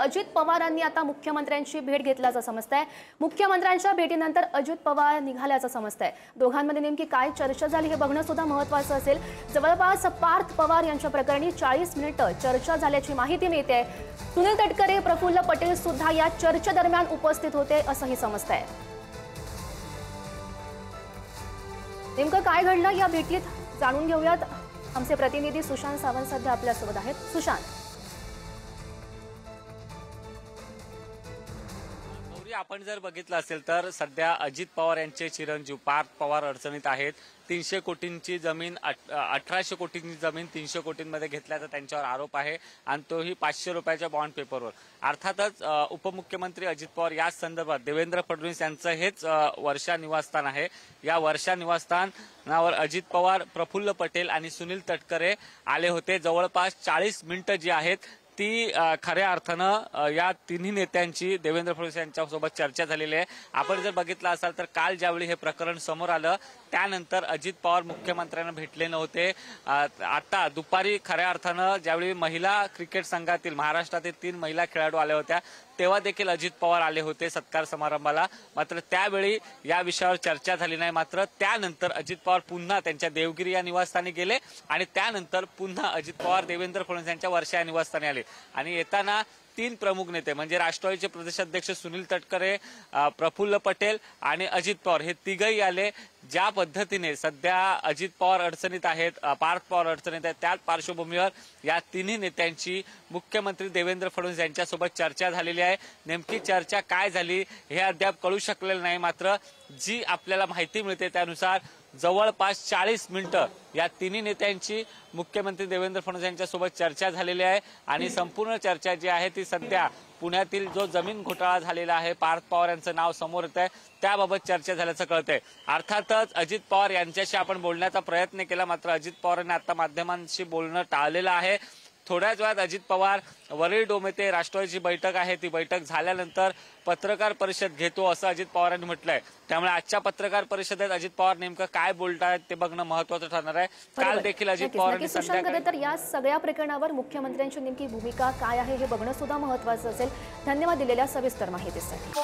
अजित पवारांनी आता मुख्यमंत्र्यांची भेट घेतल्याचं समजतंय। मुख्यमंत्र्यांच्या भेटीनंतर अजित पवार निघाल्याचं समजतंय। दोघांमध्ये नेमकी काय चर्चा झाली हे बघणं सुद्धा महत्त्वाचं असेल। जवळपास पार्थ पवार यांच्या प्रकरणी 40 मिनिटं चर्चा झाल्याची माहिती मिळते। सुनील तटकरे, प्रफुल्ल पटेल सुद्धा या चर्चेदरम्यान उपस्थित होते असंही समजतंय। नेमकं काय घडलं या भेटीत जाणून घेऊयात। आमचे प्रतिनिधी सुशांत सावंत सध्या आपल्यासोबत आहेत। सुशांत, आपण जर बघितलं असेल तर सध्या अजित पवार यांचे चिरंजीव पार्थ पवार अडचणीत आहेत। 300 कोटींची जमीन 1800 कोटींची जमीन 300 कोटींमध्ये घेतल्याचा त्यांच्यावर आरोप आहे आणि तोही 500 रुपयाच्या बॉन्ड पेपरवर। अर्थातच उपमुख्यमंत्री अजित पवार या संदर्भात देवेंद्र फडणवीस यांचं हेच वर्षा निवासस्थान आहे। या वर्षा निवासस्थानावर अजित पवार, प्रफुल्ल पटेल आणि सुनील तटकरे आले होते। जवळपास 40 मिनिटं जी आहेत ती खऱ्या अर्थानं या तिन्ही नेत्यांची देवेंद्र फडणवीस यांच्यासोबत चर्चा झालेली आहे। आपण जर बघितलं असाल तर काल ज्यावेळी हे प्रकरण समोर आलं त्यानंतर अजित पवार मुख्यमंत्र्यांना भेटले नव्हते। आता दुपारी खऱ्या अर्थानं ज्यावेळी महिला क्रिकेट संघातील महाराष्ट्रातील 3 महिला खेळाडू आल्या होत्या तेव्हा देखील अजित पवार आले होते सत्कार समारंभाला। मात्र त्यावेळी या विषयावर चर्चा झाली नाही। मात्र त्यानंतर अजित पवार पुन्हा त्यांच्या देवगिरी या निवासस्थानी गेले आणि त्यानंतर पुन्हा अजित पवार देवेंद्र फडणवीस यांच्या वर्षा या निवासस्थानी आले आणि येताना 3 प्रमुख नेते म्हणजे राष्ट्रवादीचे प्रदेशाध्यक्ष सुनील तटकरे, प्रफुल्ल पटेल आणि अजित पवार हे तिघही आले। ज्या पद्धतीने सध्या अजित पवार अडचणीत आहेत, पार्थ पवार अडचणीत आहेत, त्याच पार्श्वभूमीवर या तिन्ही नेत्यांची मुख्यमंत्री देवेंद्र फडणवीस यांच्यासोबत चर्चा झालेली आहे। नेमकी चर्चा काय झाली हे अद्याप कळू शकलेलं नाही। मात्र जी आपल्याला माहिती मिळते त्यानुसार जवळपास 40 मिनिटं या तिन्ही नेत्यांची मुख्यमंत्री देवेंद्र फडणवीस यांच्यासोबत चर्चा झालेली आहे आणि संपूर्ण चर्चा जी आहे ती सध्या पुण्यातील जो जमीन घोटाळा झालेला आहे, पार्थ पवार यांचं नाव समोर येत आहे त्याबाबत चर्चा झाल्याचं कळतंय। अर्थातच अजित पवार यांच्याशी आपण बोलण्याचा प्रयत्न केला मात्र अजित पवारांनी आता माध्यमांशी बोलणं टाळलेलं आहे। थोड्याच वेळात अजित पवार वरळी डोमेते राष्ट्रवादीची बैठक आहे ती बैठक झाल्यानंतर पत्रकार परिषद घेतो असं अजित पवारांनी म्हटलंय। त्यामुळे आजच्या पत्रकार परिषदेत अजित पवार नेमकं काय बोलतायत ते बघणं महत्त्वाचं ठरणार आहे। काल देखील अजित पवारांनी संध्याकाळी तर या सगळ्या प्रकरणावर मुख्यमंत्र्यांची नेमकी भूमिका काय आहे हे बघणं सुद्धा महत्त्वाचं असेल। धन्यवाद दिलेल्या सविस्तर माहितीसाठी।